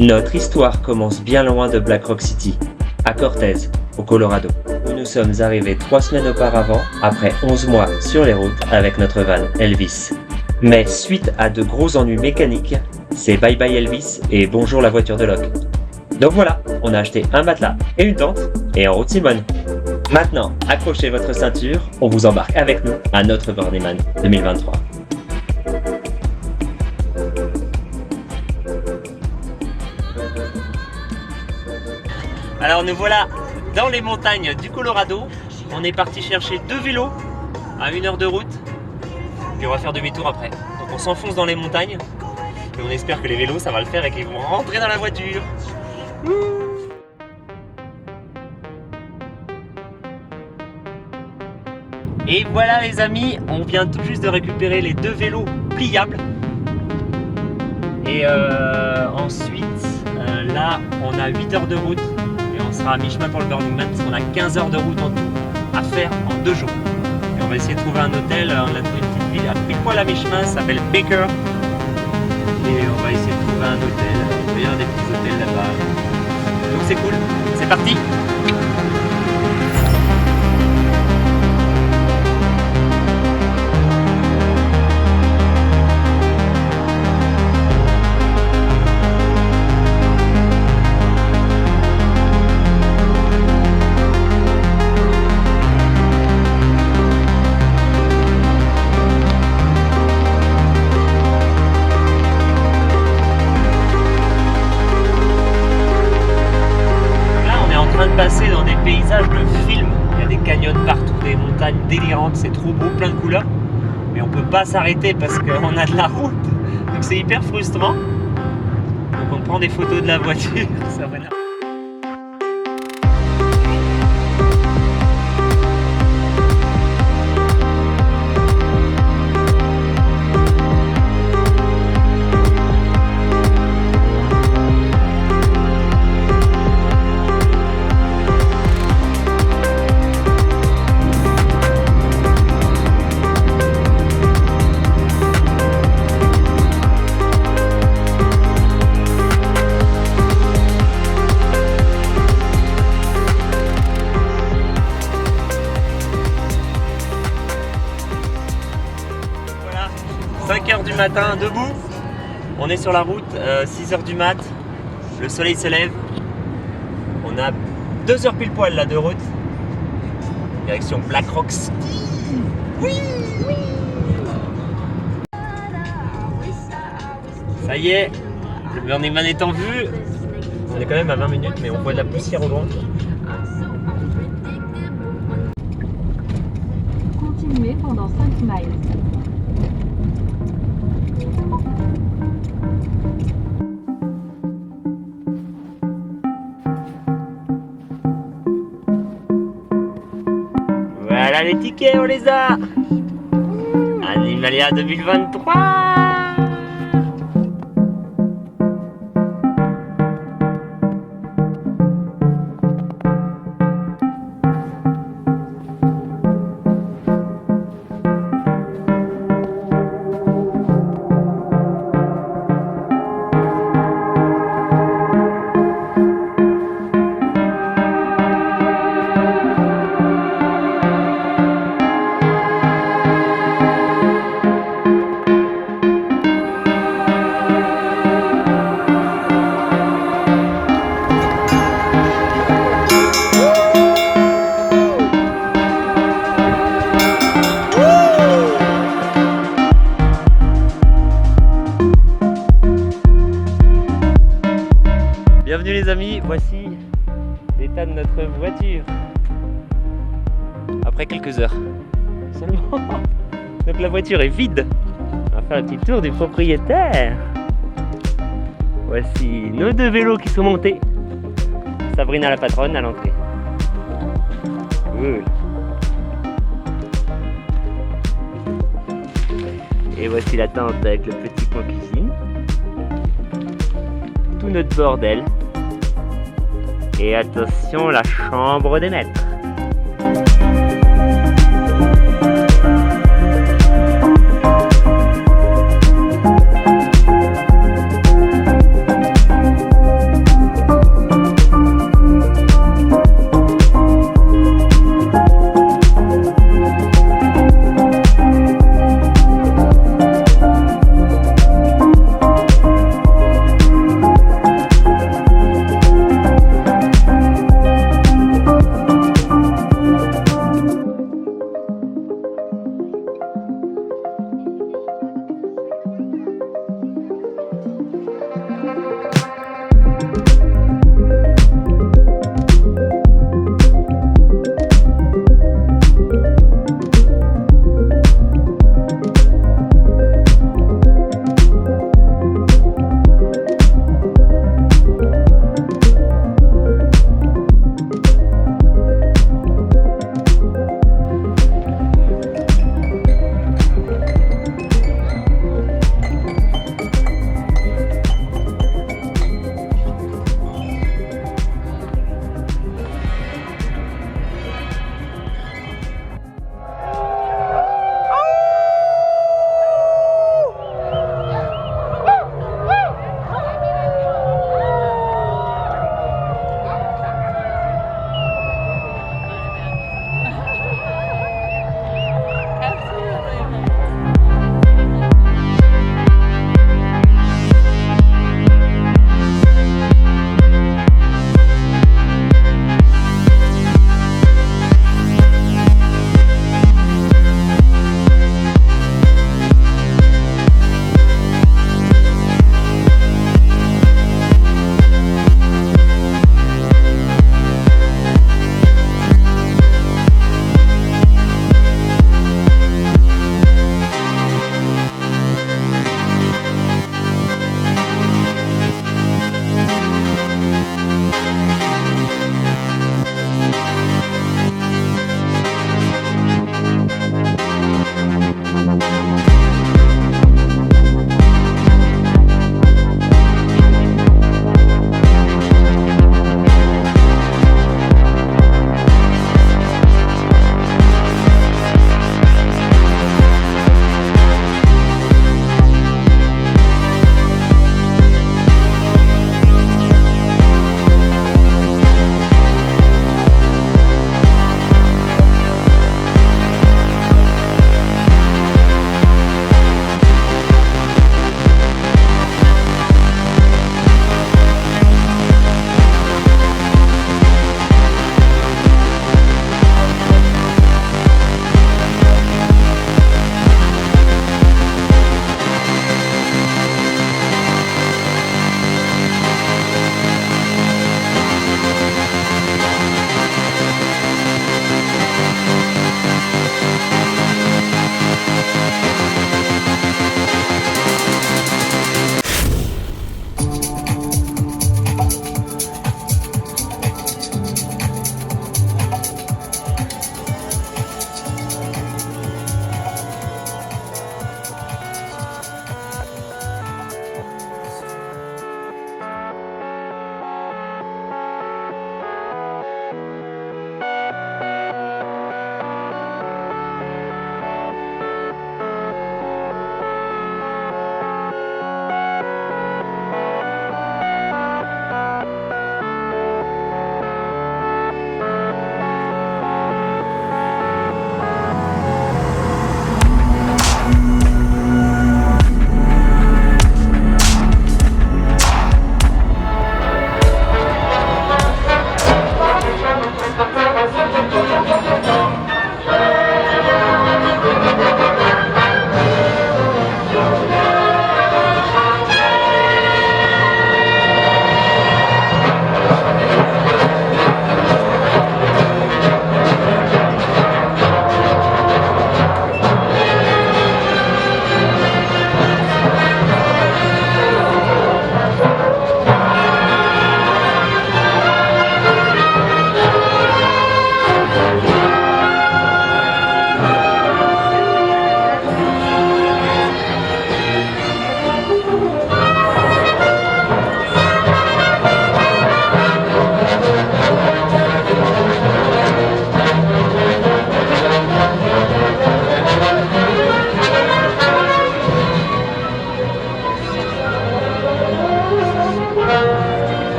Notre histoire commence bien loin de Black Rock City, à Cortez, au Colorado, où nous sommes arrivés 3 semaines auparavant, après 11 mois sur les routes avec notre van Elvis. Mais suite à de gros ennuis mécaniques, c'est bye bye Elvis et bonjour la voiture de Locke. Donc voilà, on a acheté un matelas et une tente, et en route Simone. Maintenant, accrochez votre ceinture, on vous embarque avec nous à notre Burning Man 2023. Alors nous voilà dans les montagnes du Colorado. On est parti chercher 2 vélos à 1 heure de route. Puis on va faire demi-tour après. Donc on s'enfonce dans les montagnes. Et on espère que les vélos ça va le faire et qu'ils vont rentrer dans la voiture. Et voilà les amis, on vient tout juste de récupérer les 2 vélos pliables. Et ensuite, là on a 8 heures de route. On sera à mi-chemin pour le Burning Man parce qu'on a 15 heures de route en tout à faire en 2 jours. Et on va essayer de trouver un hôtel, on a trouvé une petite ville à pile poil à mi-chemin, ça s'appelle Baker. Et on va essayer de trouver un hôtel, il y a des petits hôtels là-bas. Donc c'est cool, c'est parti! Passer dans des paysages de film, il y a des canyons partout, des montagnes délirantes, c'est trop beau, plein de couleurs, mais on peut pas s'arrêter parce qu'on a de la route, donc c'est hyper frustrant. Donc on prend des photos de la voiture, ça va là. Voilà, 5 heures du matin, debout. On est sur la route, 6 heures du mat. Le soleil se lève. On a 2 heures pile poil là de route. Direction Black Rock City. Oui, oui. Ça y est, le Burning Man est en vue. On est quand même à 20 minutes, mais on voit de la poussière au loin. Continuez pendant 5 miles. Voilà les tickets, on les a. Animalia 2023. Bienvenue les amis, voici l'état de notre voiture après quelques heures seulement. Donc la voiture est vide. On va faire un petit tour du propriétaire. Voici nos 2 vélos qui sont montés. Sabrina la patronne à l'entrée. Cool. Et voici la tente avec le petit coin cuisine. Tout tout notre bordel. Et attention, la chambre des maîtres.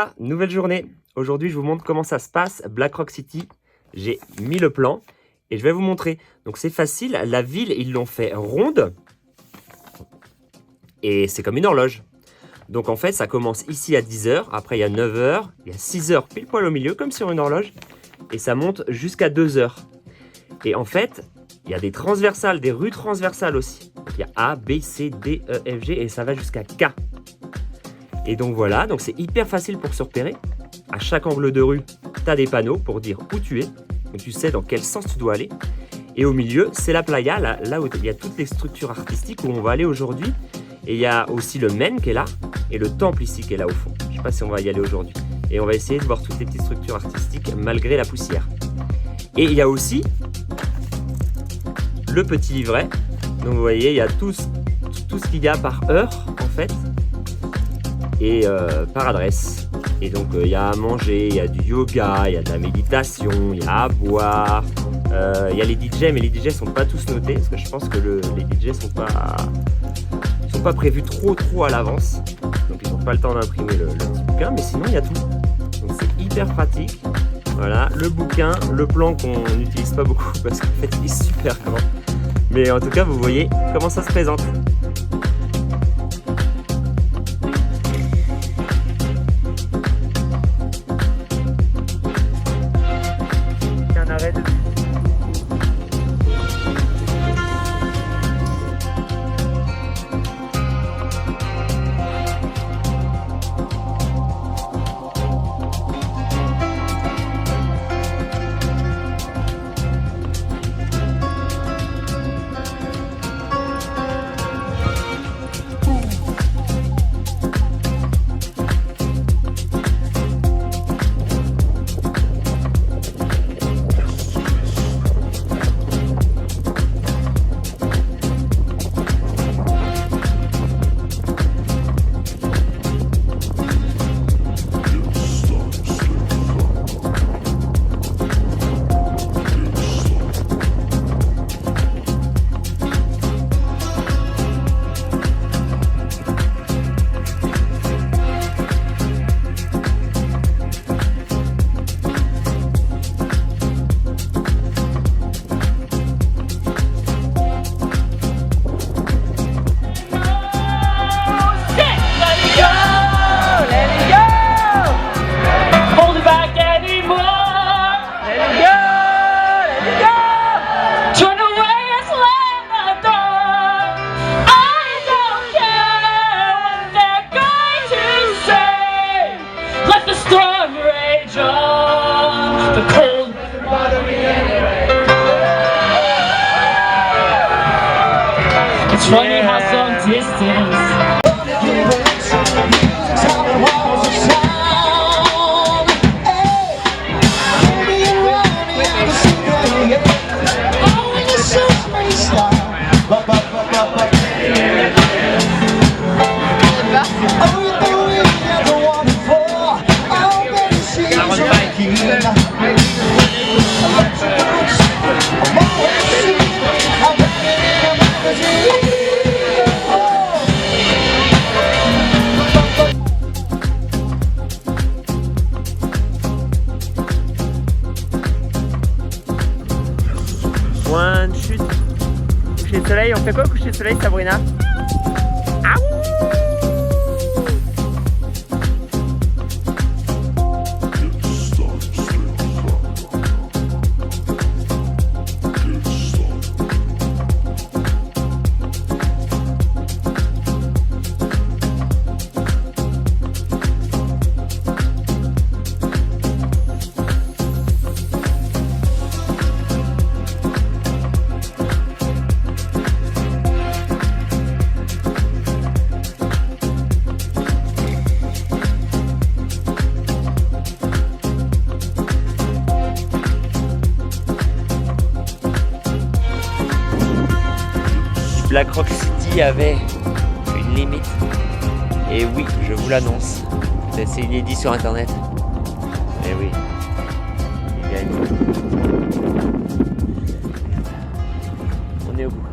Voilà, nouvelle journée. Aujourd'hui, je vous montre comment ça se passe, Black Rock City. J'ai mis le plan et je vais vous montrer. Donc c'est facile, la ville, ils l'ont fait ronde. Et c'est comme une horloge. Donc en fait, ça commence ici à 10h, après il y a 9h, il y a 6h pile poil au milieu, comme sur une horloge. Et ça monte jusqu'à 2h. Et en fait, il y a des transversales, des rues transversales aussi. Donc, il y a A, B, C, D, E, F, G et ça va jusqu'à K. Et donc voilà, donc c'est hyper facile pour se repérer. À chaque angle de rue, tu as des panneaux pour dire où tu es. Donc tu sais dans quel sens tu dois aller. Et au milieu, c'est la playa, là où il y a toutes les structures artistiques où on va aller aujourd'hui. Et il y a aussi le Men qui est là et le temple ici qui est là au fond. Je ne sais pas si on va y aller aujourd'hui. Et on va essayer de voir toutes les petites structures artistiques malgré la poussière. Et il y a aussi le petit livret. Donc vous voyez, il y a tout ce qu'il y a par heure en fait. Et par adresse. Et donc il y a à manger, il y a du yoga, il y a de la méditation, il y a à boire. Il y a les DJ, mais les DJ sont pas tous notés parce que je pense que les DJ sont pas prévus trop à l'avance. Donc ils n'ont pas le temps d'imprimer le petit bouquin, mais sinon il y a tout. Donc c'est hyper pratique. Voilà, le bouquin, le plan qu'on n'utilise pas beaucoup parce qu'en fait il est super grand. Mais en tout cas, vous voyez comment ça se présente. Un arrêt de... It's funny how some distance Point de chute. Coucher de soleil, on fait quoi coucher de soleil, Sabrina? Black Rock City avait une limite. Et oui, je vous l'annonce. C'est inédit sur internet. Mais oui, il gagne. On est au bout.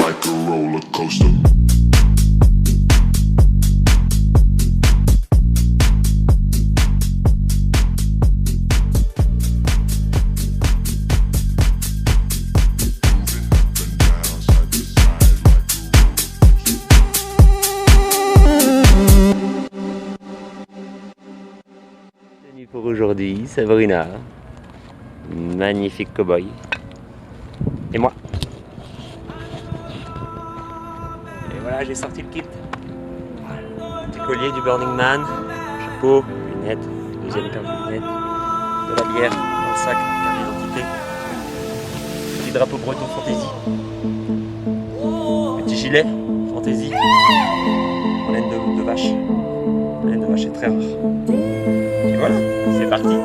like a roller coaster. Tenue pour aujourd'hui, Sabrina. Magnifique cow-boy. Et moi. Et voilà, j'ai sorti le kit. Voilà. Petit collier du Burning Man, chapeau, lunettes, deuxième paire de lunettes, de la bière dans le sac, carte d'identité, petit drapeau breton fantaisie, petit gilet fantaisie, en laine de vache. La laine de vache est très rare. Et voilà, c'est parti.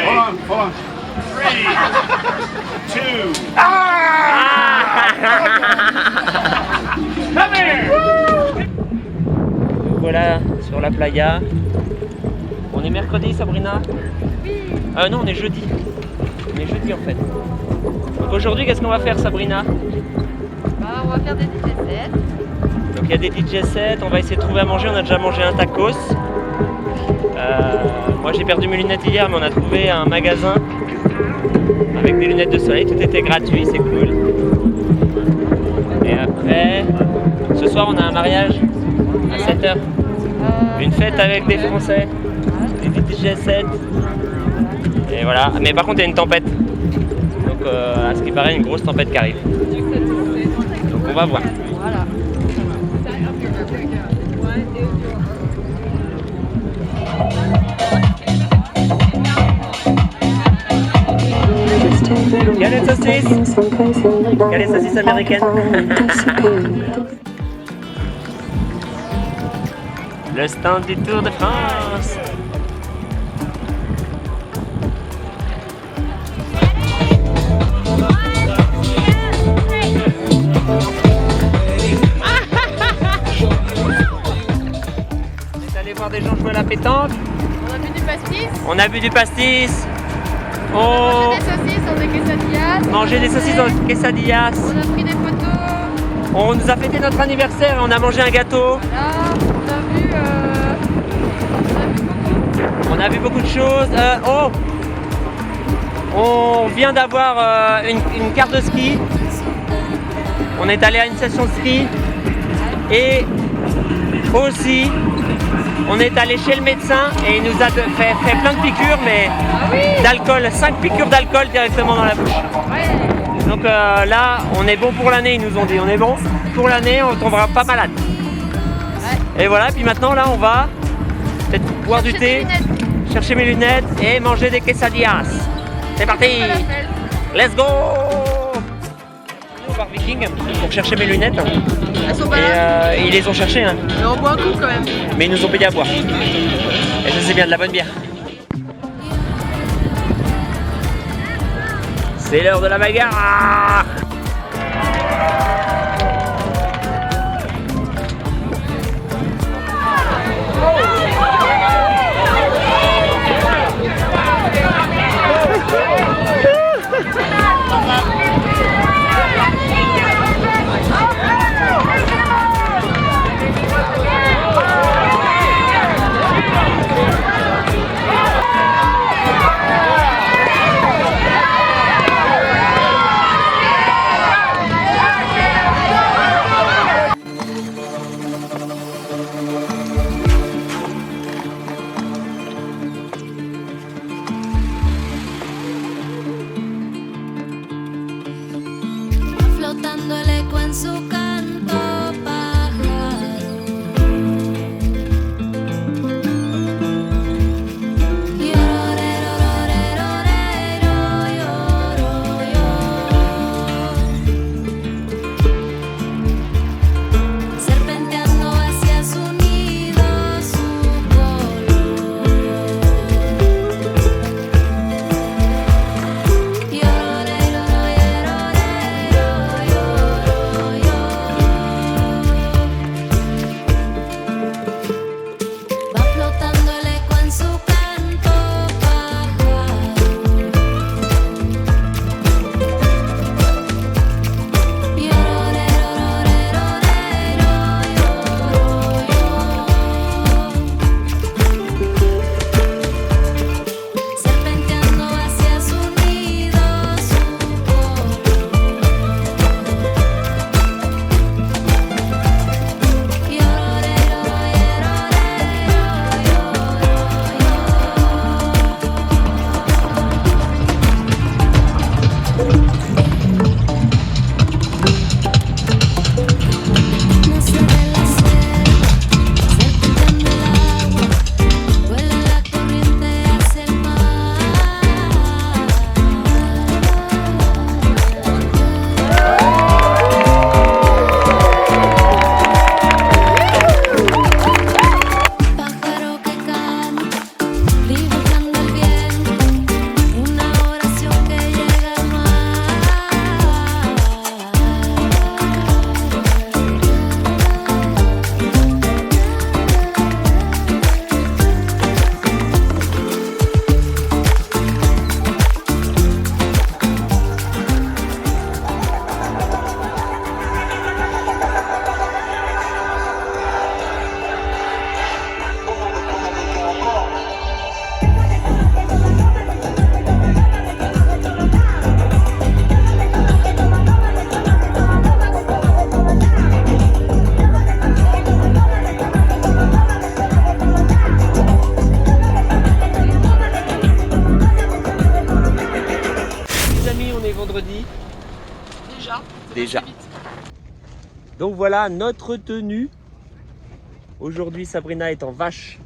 Hold on. 3, 2. Come here. Voilà, sur la playa. On est mercredi, Sabrina? Non, on est jeudi. On est jeudi en fait. Donc aujourd'hui, qu'est-ce qu'on va faire, Sabrina? On va faire des DJ sets. Donc il y a des DJ sets, on va essayer de trouver à manger. On a déjà mangé un tacos. Moi j'ai perdu mes lunettes hier, mais on a trouvé un magasin avec des lunettes de soleil. Tout était gratuit, c'est cool. Et après, ce soir on a un mariage à 7h. Une fête avec des Français. Des DJ sets. Et voilà. Mais par contre il y a une tempête. Donc à ce qui paraît une grosse tempête qui arrive. Donc on va voir. Voilà. Il y a les saucisses. Il y a les saucisses américaines. Le stand du Tour de France. On est allé voir des gens jouer à la pétanque. On a bu du pastis. On a bu du pastis. On a mangé des saucisses dans des quesadillas. Manger des saucisses dans des quesadillas. On a pris des photos. On nous a fêté notre anniversaire et on a mangé un gâteau. Là, On a vu beaucoup de choses. On vient d'avoir une carte de ski. On est allé à une session de ski. Et aussi, on est allé chez le médecin et il nous a fait plein de piqûres, mais d'alcool, 5 piqûres d'alcool directement dans la bouche. Donc là, on est bon pour l'année, ils nous ont dit. On est bon pour l'année, on ne tombera pas malade. Et voilà, puis maintenant, là, on va peut-être boire du thé, chercher mes lunettes et manger des quesadillas. C'est parti! Let's go! Au bar Viking pour chercher mes lunettes. Elles sont pas Et ils les ont cherchées. Hein. Mais on boit un coup quand même. Mais ils nous ont payé à boire. Et ça, c'est bien de la bonne bière. C'est l'heure de la bagarre! Flotando el eco en su canto pájaro. Serpenteando hacia su nido, su color. déjà. Donc voilà notre tenue. Aujourd'hui, Sabrina est en vache.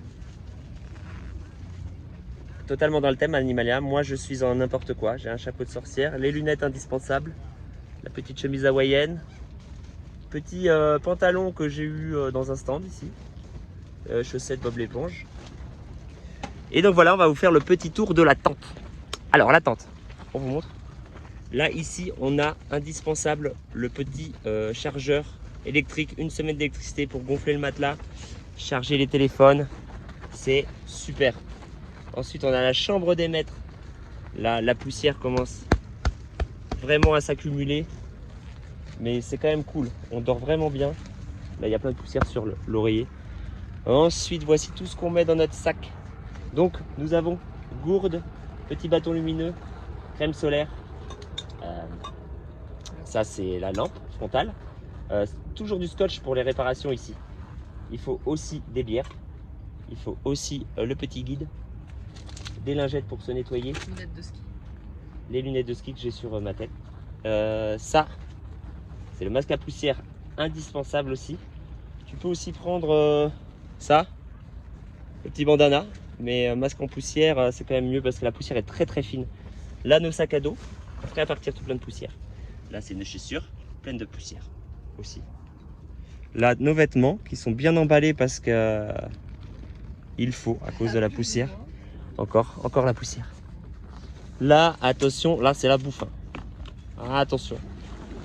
Totalement dans le thème Animalia. Moi, je suis en n'importe quoi. J'ai un chapeau de sorcière, les lunettes indispensables, la petite chemise hawaïenne, petit pantalon que j'ai eu dans un stand ici, chaussettes Bob l'éponge. Et donc voilà, on va vous faire le petit tour de la tente. Alors la tente, on vous montre. Là ici, on a indispensable le petit chargeur électrique, une semaine d'électricité pour gonfler le matelas, charger les téléphones. C'est super. Ensuite, on a la chambre des maîtres. Là, la poussière commence vraiment à s'accumuler. Mais c'est quand même cool. On dort vraiment bien. Là, il y a plein de poussière sur l'oreiller. Ensuite, voici tout ce qu'on met dans notre sac. Donc, nous avons gourde, petit bâton lumineux, crème solaire. Ça, c'est la lampe frontale. Toujours du scotch pour les réparations ici. Il faut aussi des bières. Il faut aussi le petit guide. Des lingettes pour se nettoyer. Lunettes de ski. Les lunettes de ski que j'ai sur ma tête. Ça, c'est le masque à poussière indispensable aussi. Tu peux aussi prendre ça, le petit bandana. Mais masque en poussière, c'est quand même mieux parce que la poussière est très très fine. Là, nos sacs à dos, prêts à partir tout plein de poussière. Là, c'est une chaussure pleine de poussière aussi. Là, nos vêtements qui sont bien emballés parce que il faut à cause de la poussière. Encore la poussière. Là, attention, là c'est la bouffe. Ah, attention.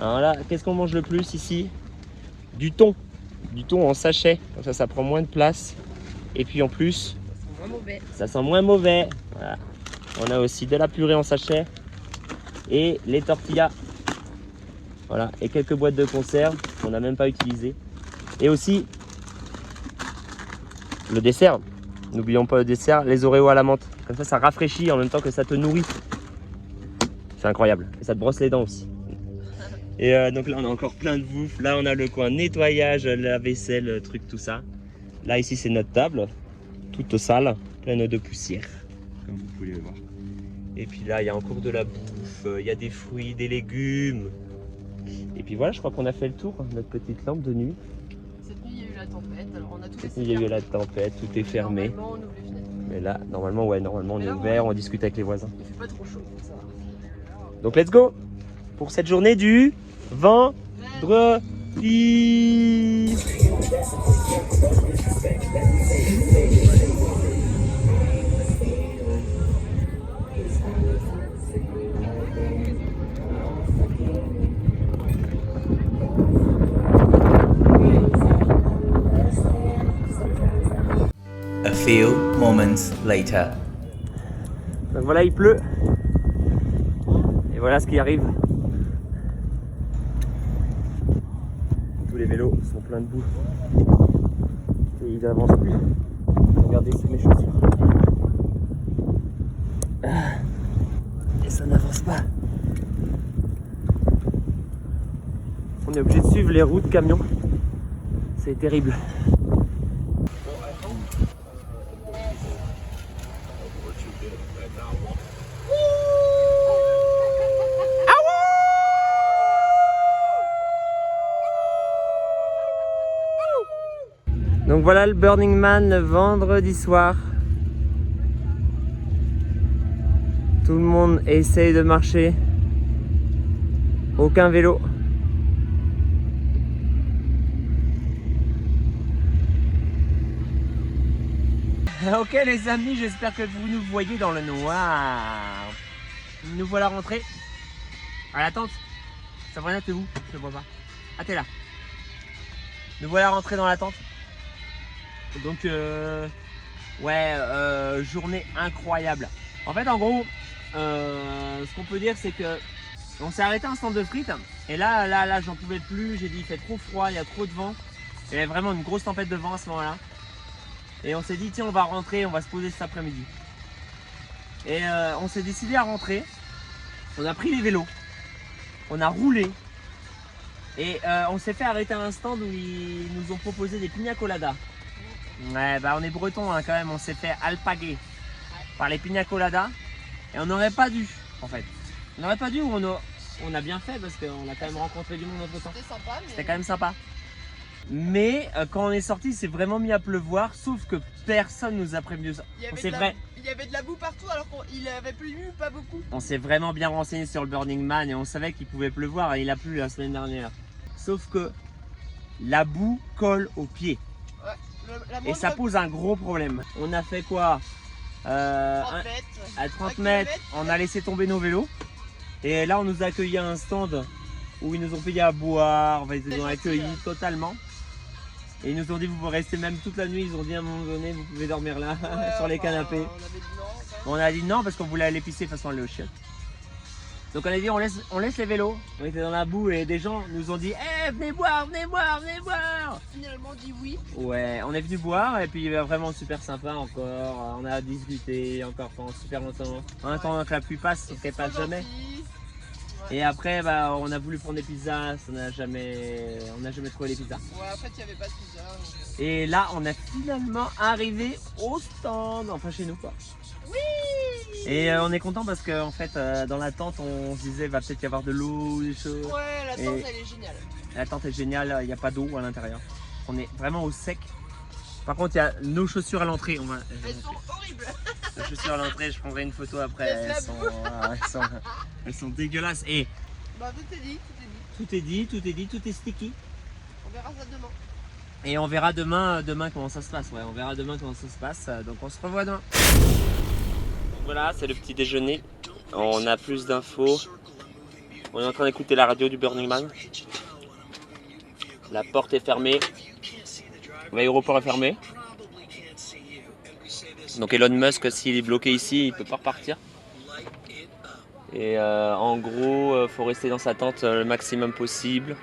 Alors là, qu'est-ce qu'on mange le plus ici? Du thon. Du thon en sachet. Comme ça prend moins de place. Et puis en plus, ça sent moins mauvais. Voilà. On a aussi de la purée en sachet. Et les tortillas. Voilà. Et quelques boîtes de conserve qu'on n'a même pas utilisées. Et aussi le dessert. N'oublions pas le dessert, les Oreos à la menthe. Comme ça rafraîchit en même temps que ça te nourrit. C'est incroyable. Et ça te brosse les dents aussi. Et donc là, on a encore plein de bouffe. Là, on a le coin nettoyage, la vaisselle, truc, tout ça. Là, ici, c'est notre table. Toute sale, pleine de poussière. Comme vous pouvez le voir. Et puis là, il y a encore de la bouffe. Il y a des fruits, des légumes. Et puis voilà, je crois qu'on a fait le tour. Notre petite lampe de nuit. Cette nuit, il y a eu la tempête. Alors, on a tout Cette nuit, il y a eu la tempête. Tout est fermé. Normalement, on ouvre les fenêtres. Mais là, normalement, ouais, normalement, on est ouvert. On discute avec les voisins. Il fait pas trop chaud, ça va. Donc, let's go pour cette journée du vendredi. A few moments later. Donc voilà, il pleut. Et voilà ce qui arrive. Tous les vélos sont pleins de boue. Et ils n'avancent plus. Regardez, c'est mes chaussures. Et ça n'avance pas. On est obligé de suivre les routes camions. C'est terrible. Donc voilà le Burning Man vendredi soir. Tout le monde essaye de marcher. Aucun vélo. Ok les amis, j'espère que vous nous voyez dans le noir. Nous voilà rentrés à la tente. Sabrina, t'es où? Je te vois pas. Ah, t'es là. Nous voilà rentrés dans la tente. Donc journée incroyable. En fait, en gros, ce qu'on peut dire, c'est que on s'est arrêté à un stand de frites. Et là, j'en pouvais plus. J'ai dit, il fait trop froid, il y a trop de vent. Il y avait vraiment une grosse tempête de vent à ce moment-là. Et on s'est dit, tiens, on va rentrer, on va se poser cet après-midi. Et on s'est décidé à rentrer. On a pris les vélos. On a roulé. Et on s'est fait arrêter à un stand où ils nous ont proposé des pina coladas. Ouais, bah on est breton hein, quand même, on s'est fait alpaguer par les pina coladas. Et on n'aurait pas dû, en fait. On n'aurait pas dû, ou On a bien fait parce qu'on a quand même rencontré du monde entre temps. C'était sympa, mais. C'était quand même sympa. Mais quand on est sorti, c'est vraiment mis à pleuvoir, sauf que personne nous a prévenu ça. Il y avait, C'est de la... vrai. il y avait de la boue partout alors qu'il avait plu pas beaucoup. On s'est vraiment bien renseigné sur le Burning Man et on savait qu'il pouvait pleuvoir et il a plu la semaine dernière. Sauf que la boue colle aux pieds et ça pose un gros problème. On a fait quoi 30 mètres. À 30 mètres, on a laissé tomber nos vélos. Et là, on nous a accueillis à un stand où ils nous ont payé à boire. Enfin, ils nous ont accueillis totalement. Et ils nous ont dit, vous pouvez rester même toute la nuit. Ils ont dit à un moment donné, vous pouvez dormir là, sur les canapés. On avait dit non. On a dit non parce qu'on voulait aller pisser de façon aller au chiottes. Donc on a dit, on laisse les vélos. On était dans la boue et des gens nous ont dit, venez boire, venez boire, venez boire. Finalement, on dit oui. Ouais, on est venu boire et puis vraiment super sympa encore. On a discuté encore pendant super longtemps. En attendant que la pluie passe, sauf qu'elle passe jamais. Et après, on a voulu prendre des pizzas, on n'a jamais trouvé les pizzas. Ouais, en fait, il n'y avait pas de pizza. Donc... Et là, on a finalement arrivé au stand, enfin chez nous quoi. Oui. Et on est content parce qu'en fait, dans la tente, on se disait, va peut-être y avoir de l'eau, des choses. Ouais, la tente, elle est géniale. La tente est géniale, il n'y a pas d'eau à l'intérieur. On est vraiment au sec. Par contre, il y a nos chaussures à l'entrée. Elles sont horribles. Les chaussures à l'entrée, je prendrai une photo après. Elles sont dégueulasses. Et Bah, tout est dit, tout est sticky. On verra ça demain. Et on verra demain comment ça se passe. Ouais, on verra demain comment ça se passe. Donc on se revoit demain. Voilà, c'est le petit déjeuner. On a plus d'infos. On est en train d'écouter la radio du Burning Man. La porte est fermée. L'aéroport est fermé. Donc Elon Musk, s'il est bloqué ici, il ne peut pas repartir. Et en gros, faut rester dans sa tente le maximum possible.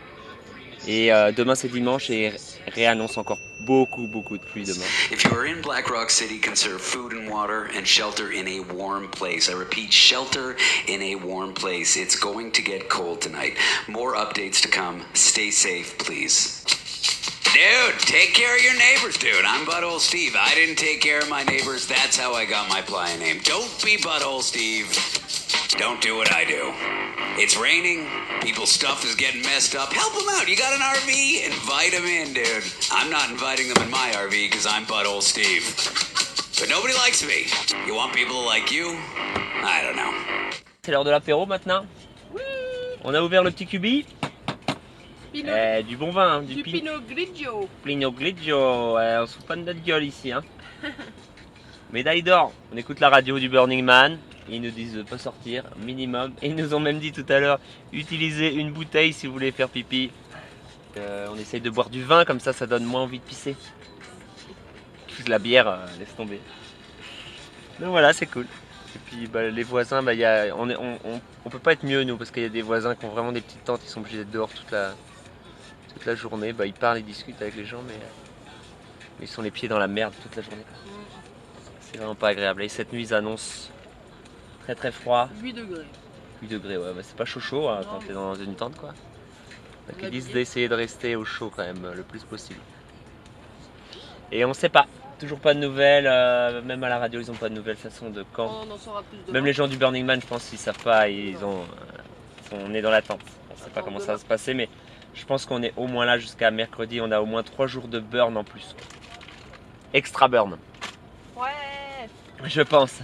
Et demain c'est dimanche et réannonce encore beaucoup de pluie demain. If you are in Black Rock City, consider food and water and shelter in a warm place. I repeat, shelter in a warm place. It's going to get cold tonight. More updates to come. Stay safe, please. Dude, take care of your neighbors, dude. I'm Butthole Steve. I didn't take care of my neighbors. That's how I got my playa name. Don't be Butthole Steve. Don't do what I do. It's raining. People's stuff is getting messed up. Help them out. You got an RV? Invite them in, dude. I'm not inviting them in my RV because I'm Butthole Steve. But nobody likes me. You want people to like you? I don't know. C'est l'heure de l'apéro maintenant. Oui. On a ouvert le petit cubi. Pinot, Du bon vin, hein, du Pinot Grigio. Pinot Grigio. On se fout pas de notre gueule ici. Hein. Médaille d'or. On écoute la radio du Burning Man. Ils nous disent de ne pas sortir, minimum. Et ils nous ont même dit tout à l'heure, utilisez une bouteille si vous voulez faire pipi. On essaye de boire du vin, comme ça donne moins envie de pisser. De la bière, laisse tomber. Donc voilà, c'est cool. Et puis les voisins, on peut pas être mieux nous, parce qu'il y a des voisins qui ont vraiment des petites tentes, ils sont obligés d'être dehors toute la journée. Ils parlent, ils discutent avec les gens, mais ils sont les pieds dans la merde toute la journée. C'est vraiment pas agréable. Et cette nuit, ils annoncent très froid. 8 degrés. 8 degrés, ouais, c'est pas chaud hein, quand t'es dans une tente quoi. Donc ils disent d'essayer de rester au chaud quand même le plus possible. Et on sait pas, toujours pas de nouvelles, même à la radio ils ont pas de nouvelles, de toute façon de quand. On en saura plus demain. Même les gens du Burning Man je pense qu'ils savent pas, on est dans l'attente. On sait pas comment ça va se passer mais je pense qu'on est au moins là jusqu'à mercredi, on a au moins 3 jours de burn en plus. Extra burn. Ouais. Je pense.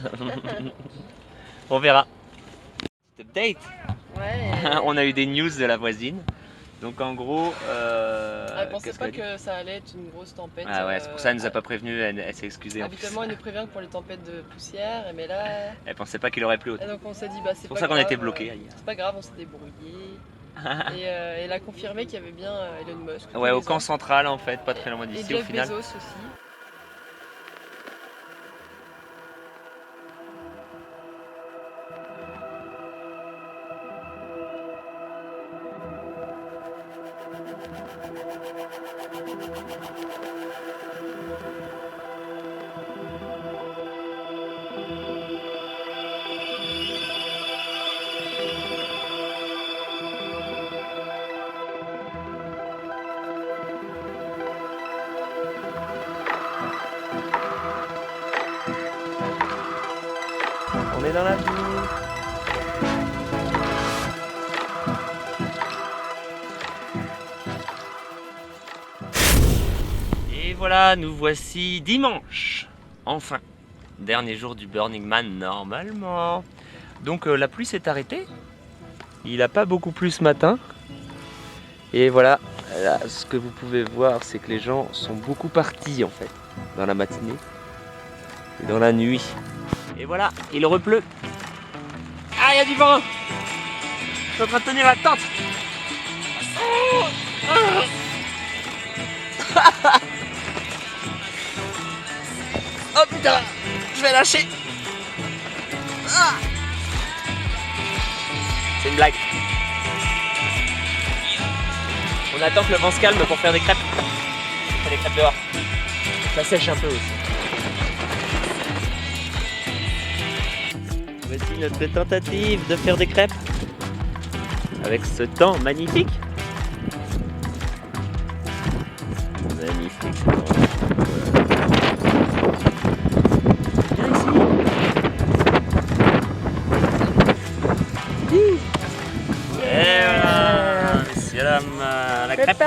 On verra. Update. Ouais. On a eu des news de la voisine. Donc en gros, Elle pensait pas que ça allait être une grosse tempête. Ah ouais, c'est pour ça qu'elle nous a pas prévenu, elle s'est excusée. Habituellement, elle nous prévient pour les tempêtes de poussière, mais là. Elle pensait pas qu'il aurait plu autant. Et donc on s'est dit, c'est pour pas ça qu'on grave, était bloqués. C'est pas grave, on s'est débrouillé. Et elle a confirmé qu'il y avait bien Elon Musk. Ouais, au camp central en fait, pas très loin Et d'ici au Jeff final. Bezos aussi. On est dans la boue. voilà, nous voici dimanche. Enfin, dernier jour du Burning Man normalement. Donc la pluie s'est arrêtée. Il n'a pas beaucoup plu ce matin. Et voilà, là, ce que vous pouvez voir, c'est que les gens sont beaucoup partis en fait, dans la matinée et dans la nuit. Et voilà, il repleut. Ah, il y a du vent. Je suis en train de tenir la tente. Oh putain, je vais lâcher. Ah. C'est une blague. On attend que le vent se calme pour faire des crêpes. On fait des crêpes dehors. Ça sèche un peu aussi. Voici notre tentative de faire des crêpes avec ce temps magnifique. Magnifique, c'est bon. Viens ici. Et voilà, messieurs, dames, la crêpe.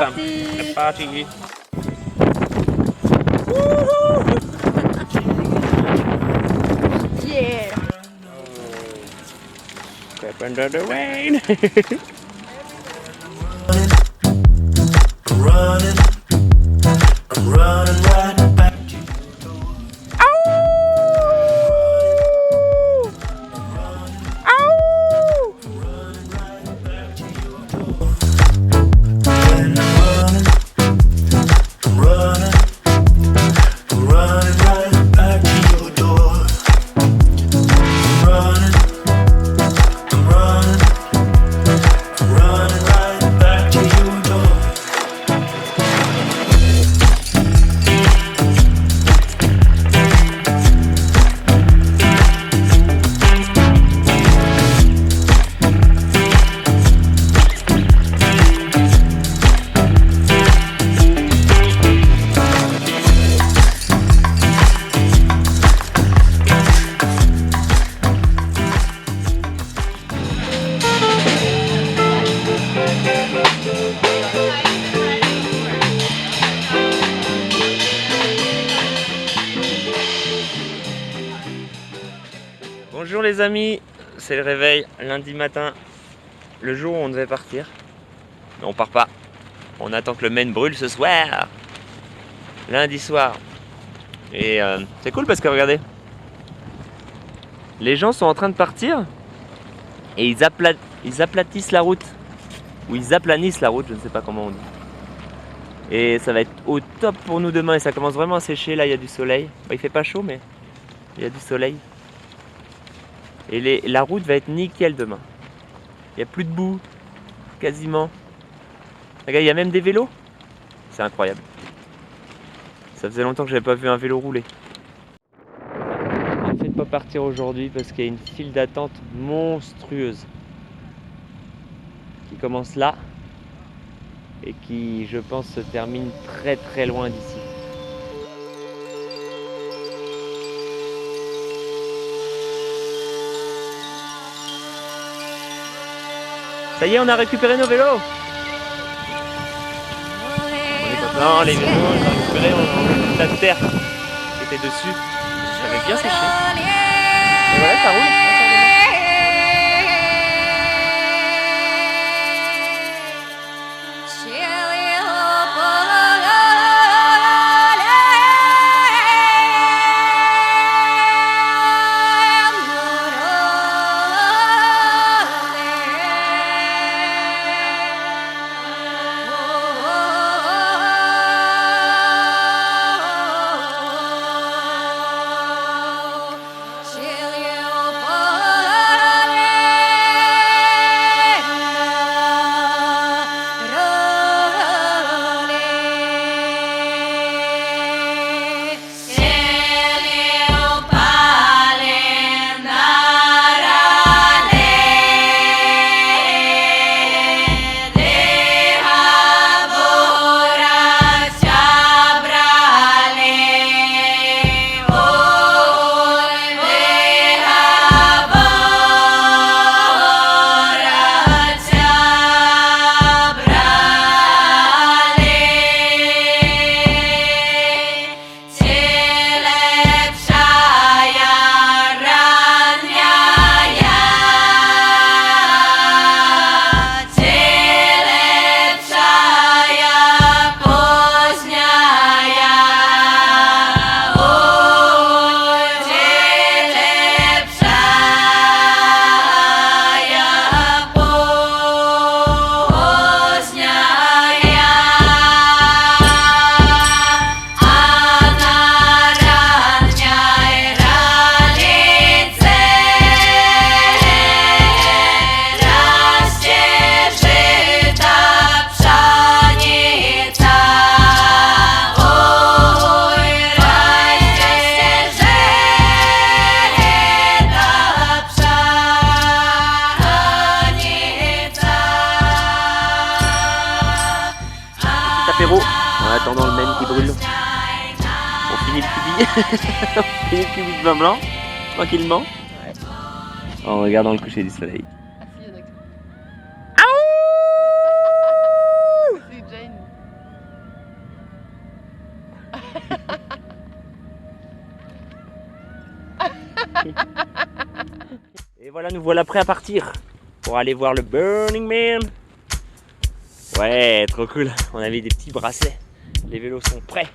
C'est parti. Yeah! Crêpe under the rain. Bonjour les amis, c'est le réveil lundi matin, le jour où on devait partir. Mais on part pas, on attend que le Maine brûle ce soir, lundi soir. Et c'est cool parce que regardez, les gens sont en train de partir et ils aplatissent la route. Ou ils aplanissent la route, je ne sais pas comment on dit. Et ça va être au top pour nous demain et ça commence vraiment à sécher, là il y a du soleil. Bah, il fait pas chaud mais il y a du soleil. Et la route va être nickel demain. Il n'y a plus de boue, quasiment. Regarde, il y a même des vélos. C'est incroyable. Ça faisait longtemps que j'avais pas vu un vélo rouler. J'ai fait de pas partir aujourd'hui parce qu'il y a une file d'attente monstrueuse qui commence là et qui, je pense, se termine très très loin d'ici. Ça y est, on a récupéré nos vélos. On est content, les vélos, on les a récupérés, on a enlevé toute la terre qui était dessus. Ça avait bien séché. Et voilà, ça roule. Cheerio, Une cubique vin blanc, tranquillement. Ouais. En regardant le coucher du soleil. Ah si, il y en a que c'est Jane. Et voilà, nous voilà prêts à partir pour aller voir le Burning Man. Ouais, trop cool. On avait des petits bracelets. Les vélos sont prêts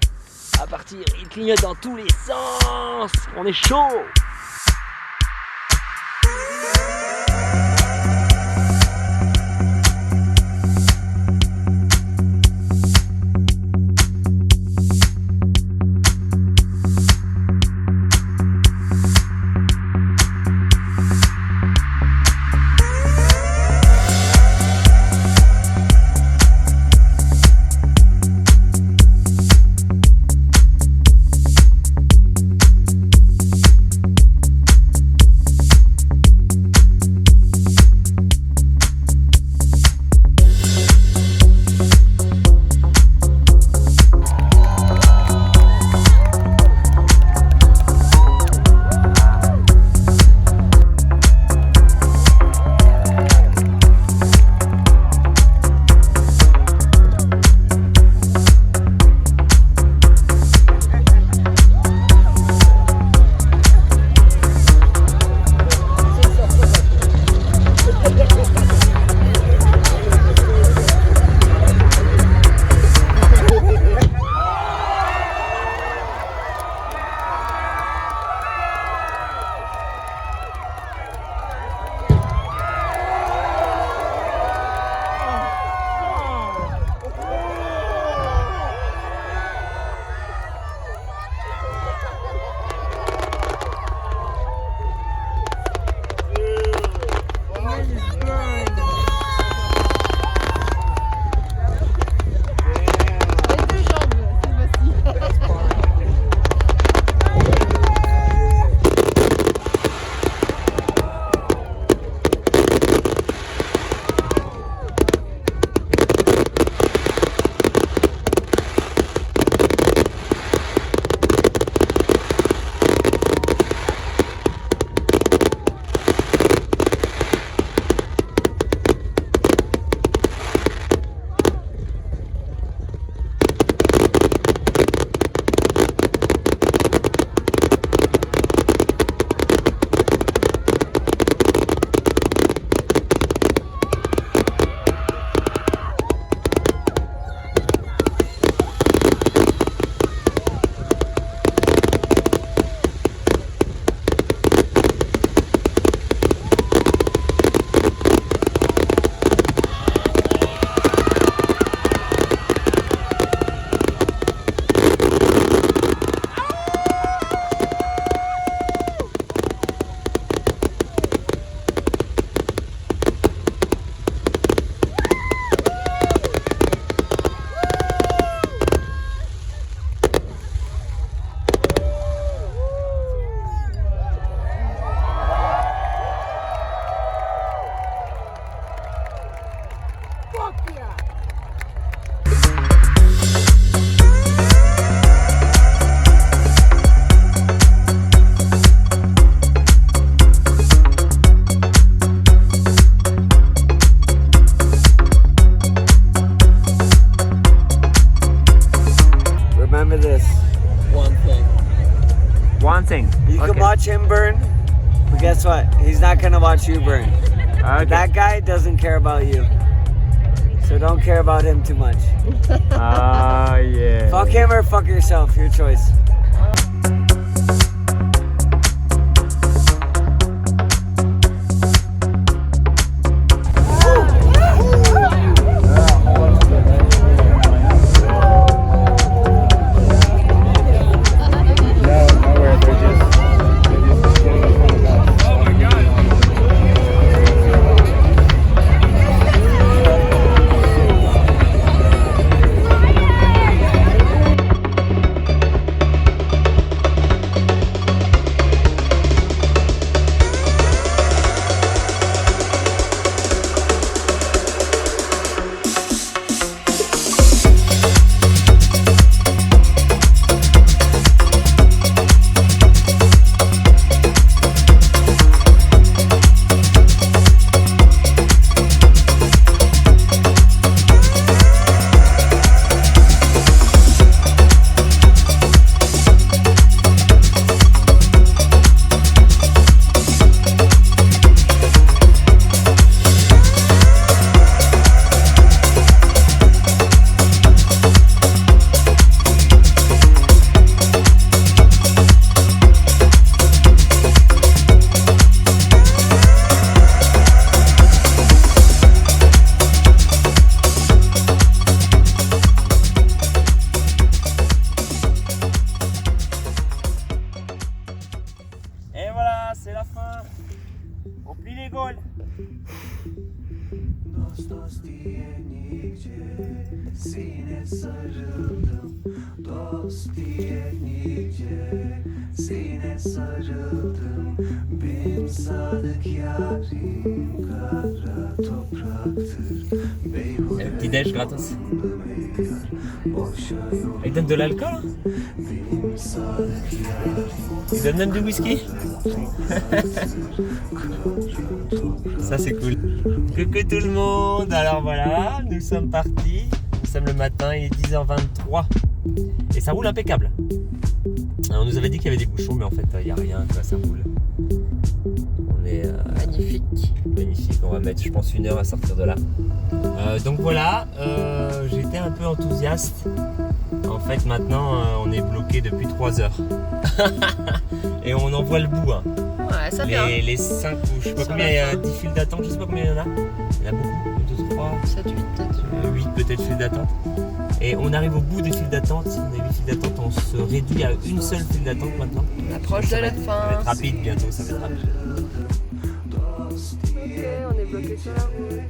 à partir. Ils clignotent dans tous les sens. On est chaud. One thing. You can watch him burn, but guess what? He's not gonna watch you burn. Okay. That guy doesn't care about you. So don't care about him too much. Ah, yeah. Fuck him or fuck yourself, your choice. Petit déj gratos. Il donne de l'alcool hein. Il donne même du whisky. Ça c'est cool. Coucou tout le monde. Alors voilà, nous sommes partis. Nous sommes le matin, il est 10h23. Et ça roule impeccable. Alors, on nous avait dit qu'il y avait des bouchons, mais en fait il n'y a rien, quoi, ça roule. On est Magnifique. magnifique, on va mettre je pense 1 heure à sortir de là. Donc voilà, j'étais un peu enthousiaste. En fait maintenant on est bloqué depuis 3 heures. Et on en voit le bout. Hein. Ouais, ça vient. Les 5 ou je sais pas combien, il y a 10 files d'attente, je sais pas combien il y en a. Il y en a beaucoup, 2, 3, 7, 8 peut-être. 8 peut-être files d'attente. Et on arrive au bout des files d'attente. Si on a 8 files d'attente, on se réduit à une seule file d'attente maintenant. On approche de la fin. Ça va être rapide bientôt, ça va être rapide. Ok, on est bloqué sur la route.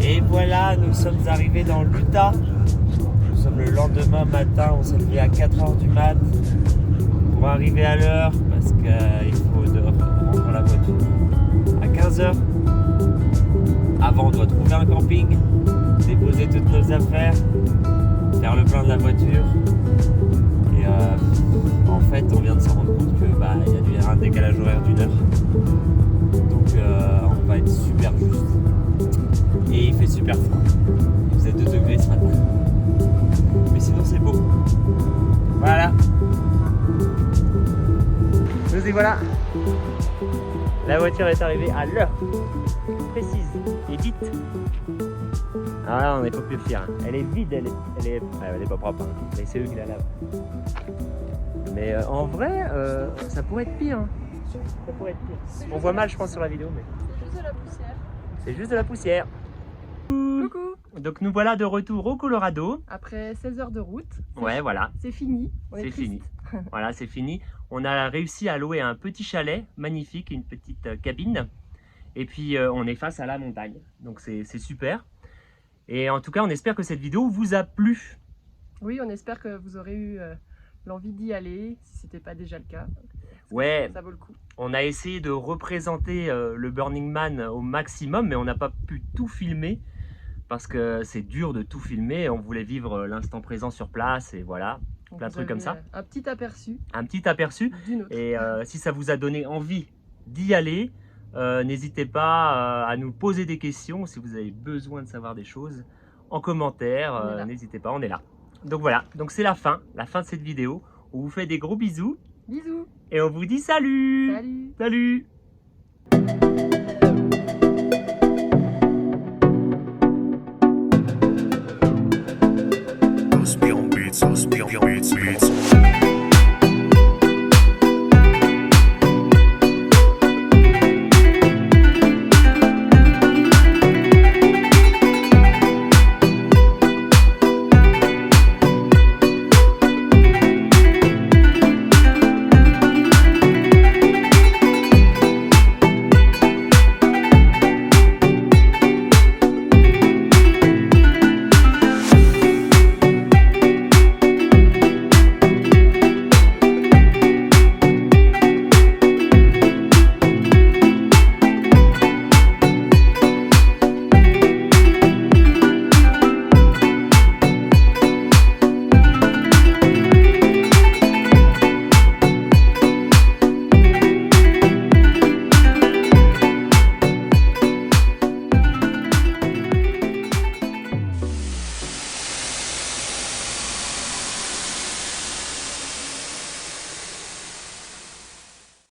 Et voilà, nous sommes arrivés dans l'Utah. Nous sommes le lendemain matin, on s'est levé à 4h du mat pour arriver à l'heure parce qu'il faut rendre la voiture à 15h. Avant, on doit trouver un camping, déposer toutes nos affaires, faire le plein de la voiture. Et en fait, on vient de se rendre compte que y a un décalage horaire d'1 heure. Donc on va être super juste. Et il fait super froid. Il faisait 2 degrés ce matin. Mais sinon c'est beau. Voilà. Nous y voilà. La voiture est arrivée à l'heure précise et dite. Alors là on n'est pas plus fiers. Elle est vide, elle est pas propre. Hein. Mais c'est eux qui la lavent. Mais en vrai, ça pourrait être pire. Hein. Ça pourrait être pire. On voit mal je pense sur la vidéo mais. C'est juste de la poussière. C'est juste de la poussière. Coucou. Donc nous voilà de retour au Colorado. Après 16 heures de route. Ouais, voilà. C'est fini. C'est fini. Voilà, c'est fini. On a réussi à louer un petit chalet magnifique, une petite cabine. Et puis on est face à la montagne. Donc c'est super. Et en tout cas, on espère que cette vidéo vous a plu. Oui, on espère que vous aurez eu l'envie d'y aller, si ce n'était pas déjà le cas. Ouais, ça vaut le coup. On a essayé de représenter le Burning Man au maximum, mais on n'a pas pu tout filmer. Parce que c'est dur de tout filmer. On voulait vivre l'instant présent sur place et voilà. Donc plein de trucs comme ça. Un petit aperçu. Un petit aperçu. D'une autre. Et si ça vous a donné envie d'y aller, n'hésitez pas à nous poser des questions. Si vous avez besoin de savoir des choses, en commentaire, n'hésitez pas, on est là. Donc voilà, donc c'est la fin de cette vidéo. On vous fait des gros bisous. Bisous. Et on vous dit salut. Salut. Salut.